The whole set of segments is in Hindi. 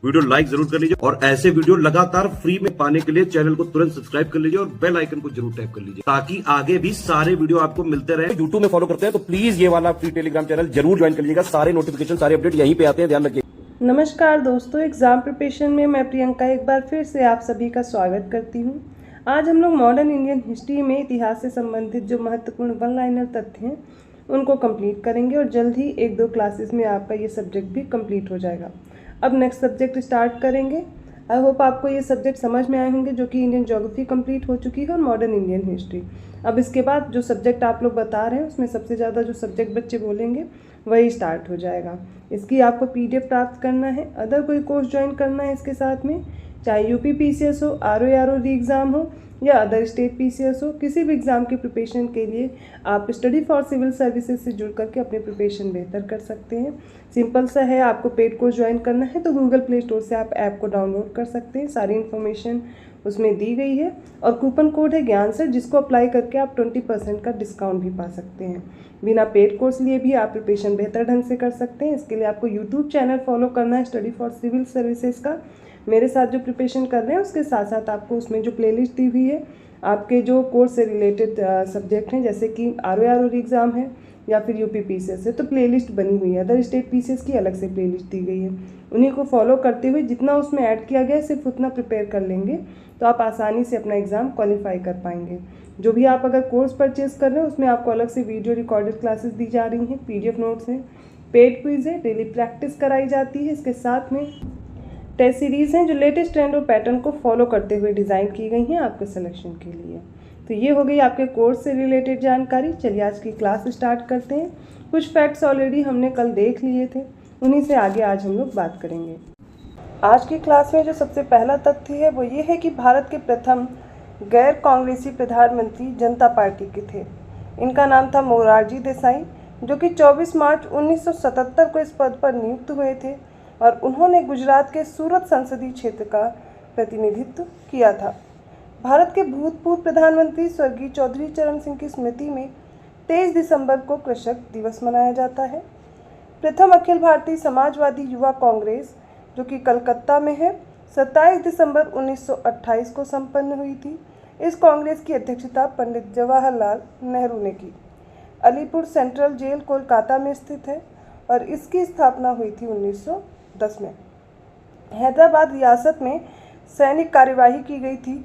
वीडियो लाइक जरूर कर लीजिए और ऐसे वीडियो लगातार फ्री में पाने के लिए चैनल को तुरंत सब्सक्राइब कर लीजिए और बेल आइकन को जरूर टैप कर लीजिए ताकि आगे भी सारे वीडियो आपको मिलते रहे। यूट्यूब में फॉलो करते हैं तो प्लीज ये वाला फ्री टेलीग्राम चैनल जरूर ज्वाइन कर लीजिएगा। सारे नोटिफिकेशन सारे अपडेट यहीं पे आते हैं, ध्यान रखिए। नमस्कार दोस्तों, एग्जाम प्रिपरेशन में मैं प्रियंका एक बार फिर से आप सभी का स्वागत करती हूँ। आज हम लोग मॉडर्न इंडियन हिस्ट्री में इतिहास से संबंधित जो महत्वपूर्ण वन लाइनर तथ्य हैं उनको कंप्लीट करेंगे और जल्द ही 1-2 क्लासेस में आपका ये सब्जेक्ट भी कंप्लीट हो जाएगा। अब नेक्स्ट सब्जेक्ट स्टार्ट करेंगे। आई होप आपको ये सब्जेक्ट समझ में आए होंगे, जो कि इंडियन ज्योग्राफी कंप्लीट हो चुकी है और मॉडर्न इंडियन हिस्ट्री। अब इसके बाद जो सब्जेक्ट आप लोग बता रहे हैं उसमें सबसे ज़्यादा जो सब्जेक्ट बच्चे बोलेंगे वही स्टार्ट हो जाएगा। इसकी आपको PDF प्राप्त करना है। अदर कोई कोर्स ज्वाइन करना है इसके साथ में, चाहे UP PCS हो, RO री एग्ज़ाम हो या अदर स्टेट PCS हो, किसी भी एग्ज़ाम के प्रिपरेशन के लिए आप स्टडी फॉर सिविल सर्विसेज से जुड़ करके अपने प्रिपरेशन बेहतर कर सकते हैं। सिंपल सा है, आपको पेड कोर्स ज्वाइन करना है तो गूगल प्ले स्टोर से आप ऐप को डाउनलोड कर सकते हैं। सारी इन्फॉर्मेशन उसमें दी गई है और कूपन कोड है ज्ञान सर, जिसको अप्लाई करके आप 20% का डिस्काउंट भी पा सकते हैं। बिना पेड कोर्स लिए भी आप प्रिपरेशन बेहतर ढंग से कर सकते हैं। इसके लिए आपको यूट्यूब चैनल फॉलो करना है स्टडी फॉर सिविल सर्विसेज का। मेरे साथ जो प्रिपरेशन कर रहे हैं उसके साथ साथ आपको उसमें जो प्लेलिस्ट दी हुई है, आपके जो कोर्स से रिलेटेड सब्जेक्ट हैं, जैसे कि RO एग्ज़ाम है या फिर UP PCS है, तो प्लेलिस्ट बनी हुई है। अदर स्टेट PCS की अलग से प्लेलिस्ट दी गई है। उन्हीं को फॉलो करते हुए जितना उसमें ऐड किया गया है सिर्फ उतना प्रिपेयर कर लेंगे तो आप आसानी से अपना एग्ज़ाम क्वालिफाई कर पाएंगे। जो भी आप अगर कोर्स परचेज कर रहे हैं उसमें आपको अलग से वीडियो रिकॉर्डेड क्लासेस दी जा रही हैं, PDF नोट्स हैं, पेड क्विज है, डेली प्रैक्टिस कराई जाती है। इसके साथ में टेस्ट सीरीज़ हैं जो लेटेस्ट ट्रेंड और पैटर्न को फॉलो करते हुए डिज़ाइन की गई हैं आपके सिलेक्शन के लिए। तो ये हो गई आपके कोर्स से रिलेटेड जानकारी। चलिए आज की क्लास स्टार्ट करते हैं। कुछ फैक्ट्स ऑलरेडी हमने कल देख लिए थे, उन्हीं से आगे आज हम लोग बात करेंगे। आज की क्लास में जो सबसे पहला तथ्य है वो ये है कि भारत के प्रथम गैर कांग्रेसी प्रधानमंत्री जनता पार्टी के थे। इनका नाम था मोरारजी देसाई, जो कि 24 मार्च 1977 को इस पद पर नियुक्त हुए थे और उन्होंने गुजरात के सूरत संसदीय क्षेत्र का प्रतिनिधित्व किया था। भारत के भूतपूर्व प्रधानमंत्री स्वर्गीय चौधरी चरण सिंह की स्मृति में 23 दिसंबर को कृषक दिवस मनाया जाता है। प्रथम अखिल भारतीय समाजवादी युवा कांग्रेस, जो कि कलकत्ता में है, 27 दिसंबर 1928 को संपन्न हुई थी। इस कांग्रेस की अध्यक्षता पंडित जवाहरलाल नेहरू ने की। अलीपुर सेंट्रल जेल कोलकाता में स्थित है और इसकी स्थापना हुई थी 1910 में। हैदराबाद रियासत में सैनिक कार्यवाही की गई थी।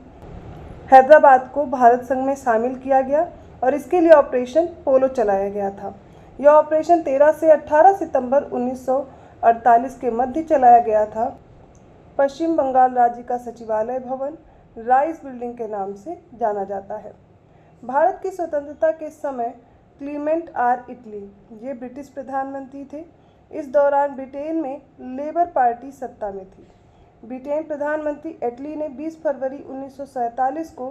हैदराबाद को भारत संघ में शामिल किया गया और इसके लिए ऑपरेशन पोलो चलाया गया था। यह ऑपरेशन 13 से 18 सितंबर 1948 के मध्य चलाया गया था। पश्चिम बंगाल राज्य का सचिवालय भवन राइस बिल्डिंग के नाम से जाना जाता है। भारत की स्वतंत्रता के समय क्लीमेंट R इटली ये ब्रिटिश प्रधानमंत्री थे। इस दौरान ब्रिटेन में लेबर पार्टी सत्ता में थी। ब्रिटेन प्रधानमंत्री एटली ने 20 फरवरी 1947 को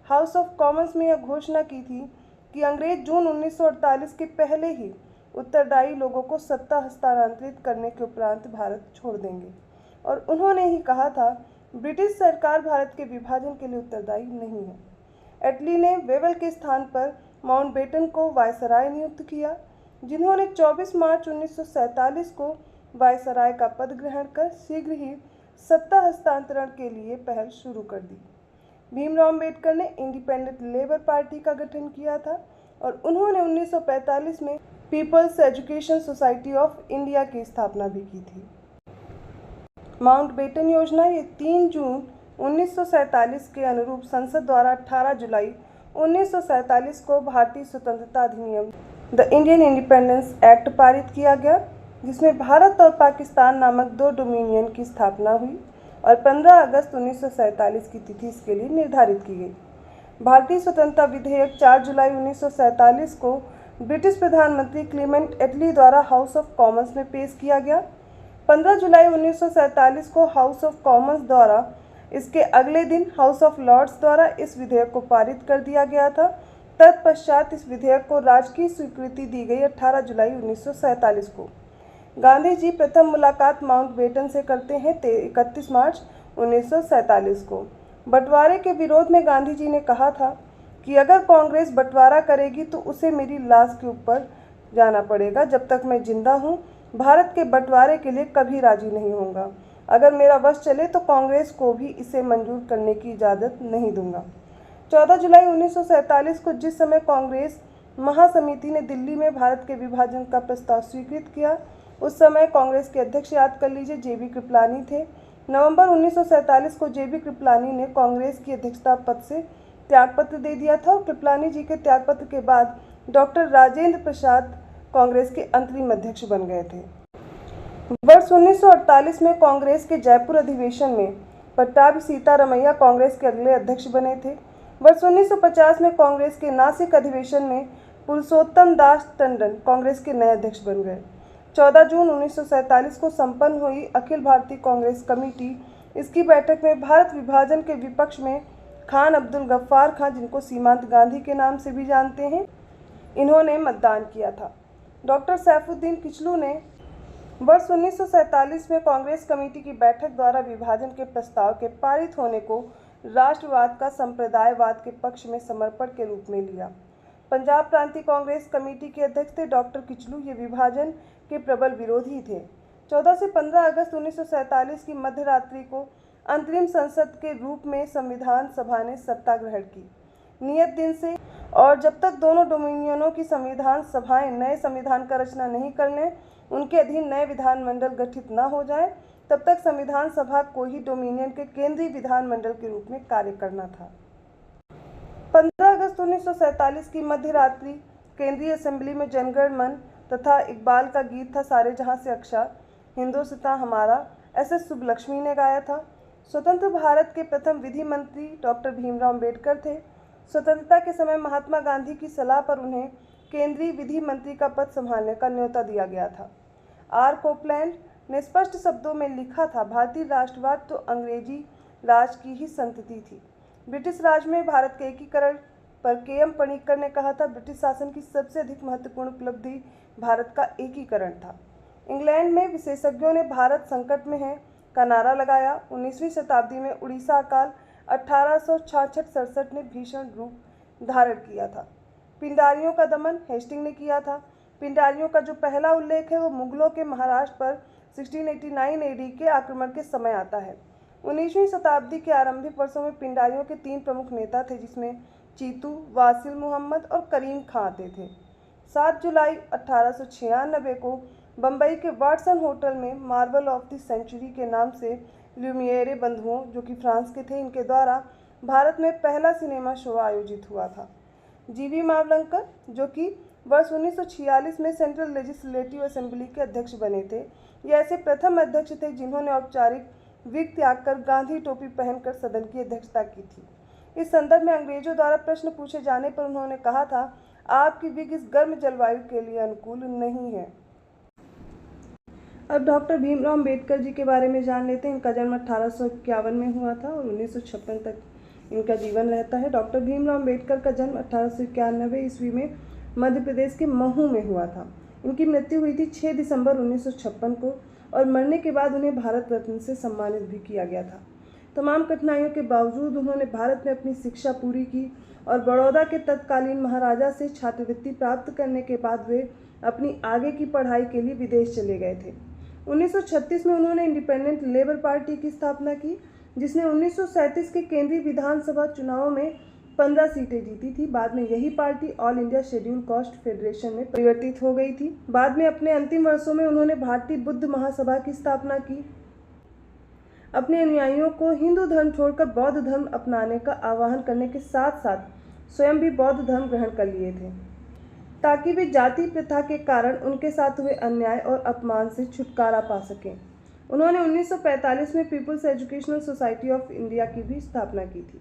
हाउस ऑफ कॉमन्स में यह घोषणा की थी कि अंग्रेज जून 1948 के पहले ही उत्तरदायी लोगों को सत्ता हस्तांतरित करने के उपरांत भारत छोड़ देंगे, और उन्होंने ही कहा था ब्रिटिश सरकार भारत के विभाजन के लिए उत्तरदायी नहीं है। एटली ने वेवल के स्थान पर माउंटबेटन को वायसराय नियुक्त किया, जिन्होंने 24 मार्च 1947 को वायसराय का पद ग्रहण कर शीघ्र ही सत्ता हस्तांतरण के लिए पहल शुरू कर दी। भीमराव अम्बेडकर ने इंडिपेंडेंट लेबर पार्टी का गठन किया था और उन्होंने 1945 में People's Education Society of India की स्थापना भी की थी। माउंटबेटन योजना ये 3 जून 1947 के अनुरूप संसद द्वारा 18 जुलाई 1947 को भारतीय स्वतंत्रता अधिनियम द इंडियन इंडिपेंडेंस एक्ट पारित किया गया, जिसमें भारत और पाकिस्तान नामक 2 डोमिनियन की स्थापना हुई और 15 अगस्त 1947 की तिथि इसके लिए निर्धारित की गई। भारतीय स्वतंत्रता विधेयक 4 जुलाई 1947 को ब्रिटिश प्रधानमंत्री क्लीमेंट एटली द्वारा हाउस ऑफ कॉमन्स में पेश किया गया। 15 जुलाई 1947 को हाउस ऑफ कॉमन्स द्वारा, इसके अगले दिन हाउस ऑफ लॉर्ड्स द्वारा इस विधेयक को पारित कर दिया गया था। तत्पश्चात इस विधेयक को राजकीय स्वीकृति दी गई 18 जुलाई 1947 को। गांधी जी प्रथम मुलाकात माउंटबेटन से करते हैं 31 मार्च 1947 को। बंटवारे के विरोध में गांधी जी ने कहा था कि अगर कांग्रेस बंटवारा करेगी तो उसे मेरी लाश के ऊपर जाना पड़ेगा। जब तक मैं जिंदा हूँ भारत के बंटवारे के लिए कभी राजी नहीं होऊंगा। अगर मेरा वश चले तो कांग्रेस को भी इसे मंजूर करने की इजाज़त नहीं दूंगा। 14 जुलाई 1947 को जिस समय कांग्रेस महासमिति ने दिल्ली में भारत के विभाजन का प्रस्ताव स्वीकृत किया, उस समय कांग्रेस के अध्यक्ष, याद कर लीजिए, जेबी कृपलानी थे। नवंबर 1947 को जेबी कृपलानी ने कांग्रेस की अध्यक्षता पद से त्यागपत्र दे दिया था और कृपलानी जी के त्यागपत्र के बाद डॉक्टर राजेंद्र प्रसाद कांग्रेस के अंतरिम अध्यक्ष बन गए थे। वर्ष 1948 में कांग्रेस के जयपुर अधिवेशन में पट्टाभी सीतारमैया कांग्रेस के अगले अध्यक्ष बने थे। वर्ष 1950 में कांग्रेस के नासिक अधिवेशन में पुरुषोत्तम दास टंडन कांग्रेस के नए अध्यक्ष बन गए। 14 जून 1947 को संपन्न हुई अखिल भारतीय कांग्रेस कमेटी, इसकी बैठक में भारत विभाजन के विपक्ष में खान अब्दुल गफ्फार खां, जिनको सीमांत गांधी के नाम से भी जानते हैं, इन्होंने मतदान किया था। डॉक्टर सैफुद्दीन किचलू ने वर्ष 1947 में कांग्रेस कमेटी की बैठक द्वारा विभाजन के प्रस्ताव के पारित होने को राष्ट्रवाद का संप्रदायवाद के पक्ष में समर्पण के रूप में लिया। पंजाब प्रांतीय कांग्रेस कमेटी के अध्यक्ष थे डॉक्टर किचलू। ये विभाजन के प्रबल विरोधी थे। 14 से 15 अगस्त 1947 की मध्य रात्रि को अंतरिम संसद के रूप में संविधान सभा ने सत्ता ग्रहण की नियत दिन से, और जब तक दोनों डोमिनियनों की संविधान सभाएं नए संविधान का रचना नहीं कर लें, उनके अधीन नए विधानमंडल गठित न हो जाए, तब तक संविधान सभा को ही डोमिनियन के केंद्रीय विधानमंडल के रूप में कार्य करना था। 15 अगस्त 1947 की मध्य रात्रि केंद्रीय असेंबली में जनगण मन तथा इकबाल का गीत था सारे जहां से अक्षा हिंदुस्तान हमारा, SS सुब्बलक्ष्मी ने गाया था। स्वतंत्र भारत के प्रथम विधि मंत्री डॉक्टर भीमराव अम्बेडकर थे। स्वतंत्रता के समय महात्मा गांधी की सलाह पर उन्हें केंद्रीय विधि मंत्री का पद संभालने का न्योता दिया गया था। आर कोपलैंड ने स्पष्ट शब्दों में लिखा था, भारतीय राष्ट्रवाद तो अंग्रेजी राज की ही संतति थी। ब्रिटिश राज में भारत के एकीकरण पर के.एम. पणिक्कर ने कहा था, ब्रिटिश शासन की सबसे अधिक महत्वपूर्ण उपलब्धि भारत का एकीकरण था। इंग्लैंड में विशेषज्ञों ने भारत संकट में है का नारा लगाया। 19वीं शताब्दी में उड़ीसा अकाल 1866-67 ने भीषण रूप धारण किया था। पिंडारियों का दमन हेस्टिंग ने किया था। पिंडारियों का जो पहला उल्लेख है वो मुगलों के महाराष्ट्र पर 1689 AD के आक्रमण के समय आता है। 19वीं शताब्दी के आरंभिक वर्षों में पिंडारियों के 3 प्रमुख नेता थे, जिसमें चीतू, वासिल मुहम्मद और करीम खां आते थे। 7 जुलाई 1896 को बम्बई के वाटसन होटल में मार्वल ऑफ द सेंचुरी के नाम से ल्यूमिएरे बंधुओं, जो कि फ्रांस के थे, इनके द्वारा भारत में पहला सिनेमा शो आयोजित हुआ था। जीवी मावलंकर, जो कि वर्ष 1946 में सेंट्रल लेजिस्लेटिव असेंबली के अध्यक्ष बने थे, ये ऐसे प्रथम अध्यक्ष थे जिन्होंने औपचारिक विग त्याग कर गांधी टोपी पहनकर सदन की अध्यक्षता की थी। इस संदर्भ में अंग्रेजों द्वारा प्रश्न पूछे जाने पर उन्होंने कहा था, आपकी विग इस गर्म जलवायु के लिए अनुकूल नहीं है। अब डॉक्टर भीमराव अम्बेडकर जी के बारे में जान लेते हैं। इनका जन्म 1851 में हुआ था और 1956 तक इनका जीवन रहता है। डॉक्टर भीमराव अम्बेडकर का जन्म 1891 ईस्वी में मध्य प्रदेश के महू में हुआ था। इनकी मृत्यु हुई थी 6 दिसंबर 1956 को और मरने के बाद उन्हें भारत रत्न से सम्मानित भी किया गया था। तमाम कठिनाइयों के बावजूद उन्होंने भारत में अपनी शिक्षा पूरी की और बड़ौदा के तत्कालीन महाराजा से छात्रवृत्ति प्राप्त करने के बाद वे अपनी आगे की पढ़ाई के लिए विदेश चले गए थे। 1936 में उन्होंने इंडिपेंडेंट लेबर पार्टी की स्थापना की, जिसने 1937 के केंद्रीय विधानसभा चुनावों में 15 सीटें जीती थी। बाद में यही party all India schedule caste federation में परिवर्तित हो गई थी। बाद में अपने अंतिम वर्षों में उन्होंने भारतीय बुद्ध महासभा की स्थापना की। अपने अनुयायियों को हिंदू धर्म छोड़कर बौद्ध धर्म अपनाने का आह्वान करने के साथ साथ स्वयं भी बौद्ध धर्म ग्रहण कर लिए थे, ताकि वे जाति प्रथा के कारण उनके साथ हुए अन्याय और अपमान से छुटकारा पा सकें। उन्होंने 1945 में People's Educational Society of India की भी स्थापना की थी।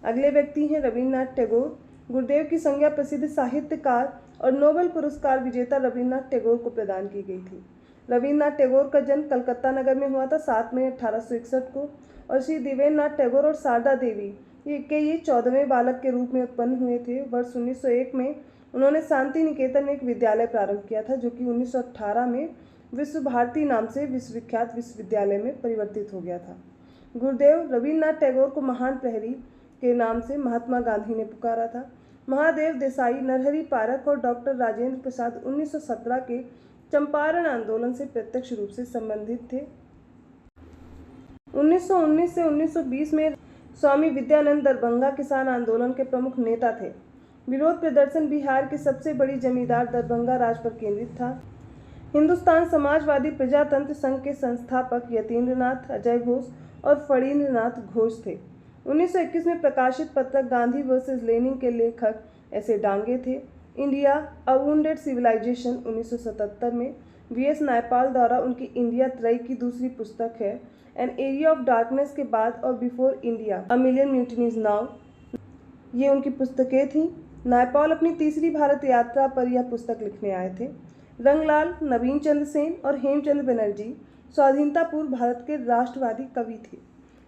अगले व्यक्ति हैं रविन्द्रनाथ टैगोर। गुरुदेव की संज्ञा प्रसिद्ध साहित्यकार और नोबेल पुरस्कार विजेता रविन्द्रनाथ टैगोर को प्रदान की गई थी। रविन्द्रनाथ टैगोर का जन्म कलकत्ता नगर में हुआ था 7 मई 1861 को और श्री देवेंद्रनाथ टैगोर और शारदा देवी ये 14वें बालक के रूप में उत्पन्न हुए थे। वर्ष 1901 में उन्होंने शांति निकेतन में एक विद्यालय प्रारंभ किया था, जो कि 1918 में विश्व भारती नाम से विश्वविख्यात विश्वविद्यालय में परिवर्तित हो गया था। गुरुदेव रविन्द्रनाथ टैगोर को महान प्रहरी के नाम से महात्मा गांधी ने पुकारा था। महादेव देसाई, नरहरि पारख और डॉक्टर राजेंद्र प्रसाद 1917 के चंपारण आंदोलन से प्रत्यक्ष रूप से संबंधित थे। 1919 से 1920 में स्वामी विद्यानंद दरभंगा किसान आंदोलन के प्रमुख नेता थे। विरोध प्रदर्शन बिहार की सबसे बड़ी जमींदार दरभंगा राज पर केंद्रित था। हिंदुस्तान समाजवादी प्रजातंत्र संघ के संस्थापक यतीन्द्रनाथ, अजय घोष और फणींद्रनाथ घोष थे। 1921 में प्रकाशित पत्रक गांधी वर्सेस लेनिन के लेखक ऐसे डांगे थे। इंडिया अ वुंडेड सिविलाइजेशन 1977 में वीएस नायपाल द्वारा उनकी इंडिया त्रयी की दूसरी पुस्तक है। एन एरिया ऑफ डार्कनेस के बाद और before India a million mutinies now, ये उनकी पुस्तकें थीं। नायपाल अपनी तीसरी भारत यात्रा पर यह पुस्तक लिखने आए थे। रंगलाल, नवीन चंद्र सेन और हेमचंद्र बनर्जी स्वाधीनता पूर्व भारत के राष्ट्रवादी कवि थे।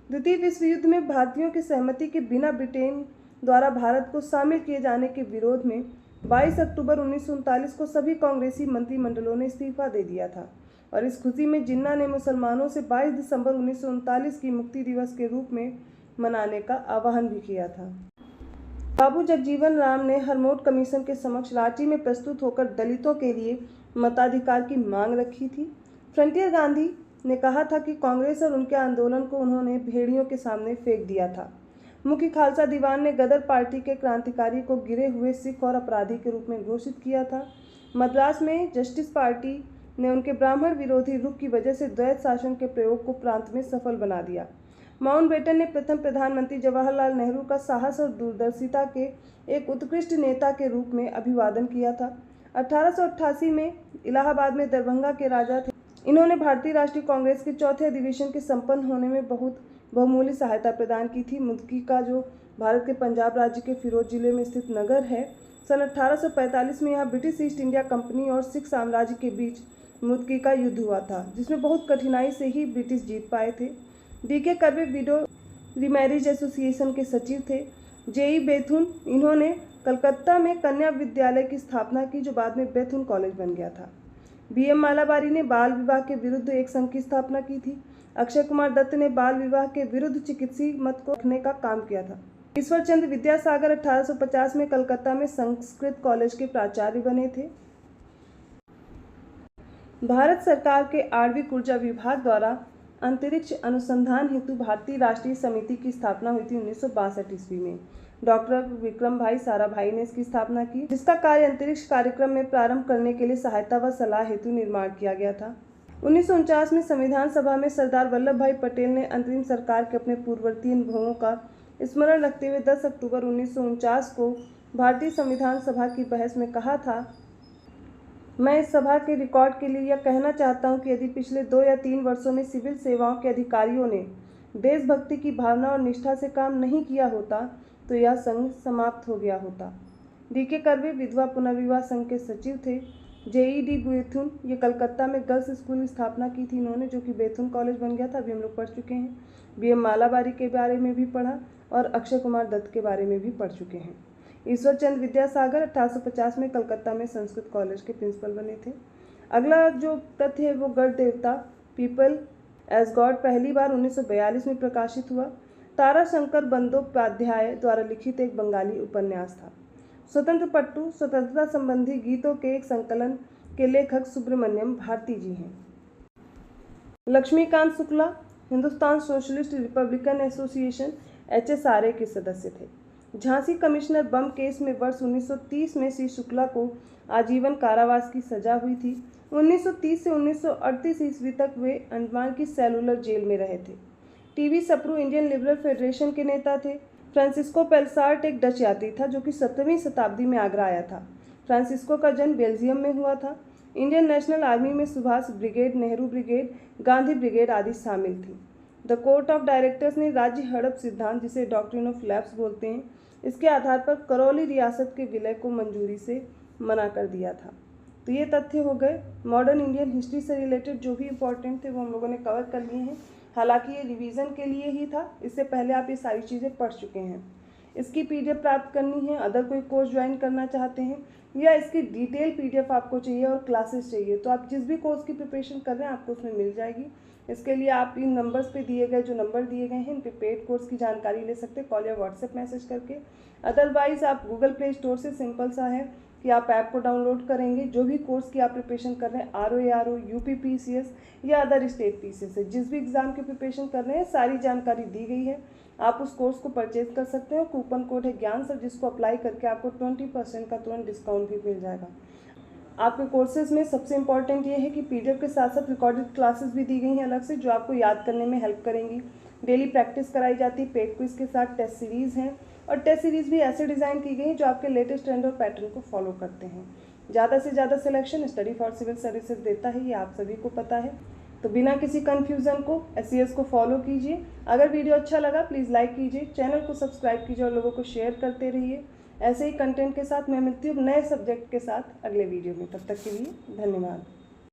द्वितीय विश्व युद्ध में भारतीयों की सहमति के बिना ब्रिटेन द्वारा भारत को शामिल किए जाने के विरोध में 22 अक्टूबर 1939 को सभी कांग्रेसी मंत्रिमंडलों ने इस्तीफा दे दिया था और इस खुशी में जिन्ना ने मुसलमानों से 22 दिसंबर 1939 की मुक्ति दिवस के रूप में मनाने का आह्वान भी किया था। बाबू जगजीवन राम ने हरमोट कमीशन के समक्ष रांची में प्रस्तुत होकर दलितों के लिए मताधिकार की मांग रखी थी। फ्रंटियर गांधी ने कहा था कि कांग्रेस और उनके आंदोलन को उन्होंने भेड़ियों के सामने फेंक दिया था। मुख्य खालसा दीवान ने गदर पार्टी के क्रांतिकारी को गिरे हुए सिख और अपराधी के रूप में घोषित किया था। मद्रास में जस्टिस पार्टी ने उनके ब्राह्मण विरोधी रुख की वजह से द्वैत शासन के प्रयोग को प्रांत में सफल बना दिया। माउंटबेटन ने प्रथम प्रधानमंत्री जवाहरलाल नेहरू का साहस और दूरदर्शिता के एक उत्कृष्ट नेता के रूप में अभिवादन किया था। 1888 में इलाहाबाद में दरभंगा के राजा थे। इन्होंने भारतीय राष्ट्रीय कांग्रेस के चौथे अधिवेशन के संपन्न होने में बहुत बहुमूल्य सहायता प्रदान की थी। मुदकी-का जो भारत के पंजाब राज्य के फिरोज जिले में स्थित नगर है, सन 1845 में यहाँ ब्रिटिश ईस्ट इंडिया कंपनी और सिख साम्राज्य के बीच मुदकी का युद्ध हुआ था, जिसमें बहुत कठिनाई से ही ब्रिटिश जीत पाए थे। DK. Curve window remarriage association के सचिव थे। जे.ई. बेथुन, इन्होंने कलकत्ता में कन्या विद्यालय की स्थापना की जो बाद में बेथुन कॉलेज बन गया था। बी.एम. मालाबारी ने बाल विवाह के विरुद्ध एक संघ की स्थापना की थी। अक्षय कुमार दत्त ने बाल विवाह के विरुद्ध चिकित्सीय मत को रखने का काम किया था। ईश्वर चंद्र विद्यासागर 1850 में कलकत्ता में संस्कृत कॉलेज के प्राचार्य बने थे। भारत सरकार के आणविक ऊर्जा विभाग द्वारा अंतरिक्ष अनुसंधान हेतु भारतीय राष्ट्रीय समिति की स्थापना हुई थी 1962 ईस्वी में। डॉक्टर विक्रम भाई साराभाई ने इसकी स्थापना की, जिसका कार्य अंतरिक्ष कार्यक्रम में प्रारंभ करने के लिए सहायता व सलाह हेतु निर्माण किया गया था। 1949 में संविधान सभा में सरदार वल्लभ भाई पटेल ने अंतरिम सरकार के अपने पूर्ववर्ती अनुभवों का स्मरण रखते हुए 10 अक्टूबर 1949 को भारतीय संविधान सभा की बहस में कहा था, मैं इस सभा के रिकॉर्ड के लिए यह कहना चाहता हूं कि यदि पिछले 2 या 3 वर्षों में सिविल सेवाओं के अधिकारियों ने देशभक्ति की भावना और निष्ठा से काम नहीं किया होता तो यह संघ समाप्त हो गया होता। डी.के. कर्वे विधवा पुनर्विवाह संघ के सचिव थे। जे.ई.डी. बेथुन, ये कलकत्ता में गर्ल्स स्कूल की स्थापना की थी इन्होंने, जो कि बेथुन कॉलेज बन गया था, अभी हम लोग पढ़ चुके हैं। बी.एम. मालाबारी के बारे में भी पढ़ा और अक्षय कुमार दत्त के बारे में भी पढ़ चुके हैं। ईश्वर चंद्र विद्यासागर 1850 में कलकत्ता में संस्कृत कॉलेज के प्रिंसिपल बने थे। अगला जो तथ्य है वो गढ़ देवता पीपल एज गॉड पहली बार 1942 में प्रकाशित हुआ। ताराशंकर बंदोपाध्याय द्वारा लिखित एक बंगाली उपन्यास था। स्वतंत्र पट्टू, स्वतंत्रता संबंधी गीतों के एक संकलन के लेखक सुब्रमण्यम भारती जी हैं। Laxmikant Shukla Hindustan Socialist Republican Association HSRA के सदस्य थे। झांसी कमिश्नर बम केस में वर्ष 1930 में श्री शुक्ला को आजीवन कारावास की सजा हुई थी। 1930 से 1938 ईस्वी तक वे अंडमान की सेलुलर जेल में रहे थे। TV Sapru Indian liberal federation के नेता थे। फ्रांसिस्को पेलसार्ट एक डच यात्री था जो कि 17वीं शताब्दी में आगरा आया था। फ्रांसिस्को का जन्म बेल्जियम में हुआ था। इंडियन नेशनल आर्मी में Subhash brigade, Nehru brigade, Gandhi brigade आदि शामिल थी। द कोर्ट ऑफ डायरेक्टर्स ने राज्य हड़प सिद्धांत, जिसे डॉक्ट्रिन ऑफ लैप्स बोलते हैं, इसके आधार पर करौली रियासत के विलय को मंजूरी से मना कर दिया था। तो ये तथ्य हो गए मॉडर्न इंडियन हिस्ट्री से रिलेटेड। जो भी इंपॉर्टेंट थे वो हम लोगों ने कवर कर लिए हैं। हालांकि ये रिवीजन के लिए ही था, इससे पहले आप ये सारी चीज़ें पढ़ चुके हैं। इसकी PDF प्राप्त करनी है, अदर कोई कोर्स ज्वाइन करना चाहते हैं या इसकी डिटेल PDF आपको चाहिए और क्लासेस चाहिए, तो आप जिस भी कोर्स की प्रिपरेशन कर रहे हैं आपको उसमें मिल जाएगी। इसके लिए आप इन नंबर्स पे दिए गए जो नंबर दिए गए हैं इन पे पेड कोर्स की जानकारी ले सकते हैं, कॉल या व्हाट्सएप मैसेज करके। अदरवाइज आप गूगल प्ले स्टोर से सिंपल सा है कि आप ऐप को डाउनलोड करेंगे। जो भी कोर्स की आप प्रिपरेशन कर रहे हैं, RO, UPPCS या अदर स्टेट पीसीएस से, जिस भी एग्ज़ाम की प्रिपरेशन कर रहे हैं, सारी जानकारी दी गई है। आप उस कोर्स को परचेज कर सकते हैं। कूपन कोड है ज्ञान सर, जिसको अप्लाई करके आपको 20% का तुरंत डिस्काउंट भी मिल जाएगा। आपके कोर्सेज में सबसे इम्पॉर्टेंट ये है कि PDF के साथ साथ रिकॉर्डेड क्लासेस भी दी गई हैं अलग से, जो आपको याद करने में हेल्प करेंगी। डेली प्रैक्टिस कराई जाती है, पेड क्विज के साथ टेस्ट सीरीज़ हैं, और टेस्ट सीरीज़ भी ऐसे डिज़ाइन की गई जो आपके लेटेस्ट ट्रेंड और पैटर्न को फॉलो करते हैं। ज़्यादा से ज़्यादा selection study for civil services देता है, ये आप सभी को पता है। तो बिना किसी कन्फ्यूज़न को SES को फॉलो कीजिए। अगर वीडियो अच्छा लगा प्लीज़ लाइक कीजिए, चैनल को सब्सक्राइब कीजिए और लोगों को शेयर करते रहिए। ऐसे ही कंटेंट के साथ मैं मिलती हूँ नए सब्जेक्ट के साथ अगले वीडियो में। तब तक के लिए धन्यवाद।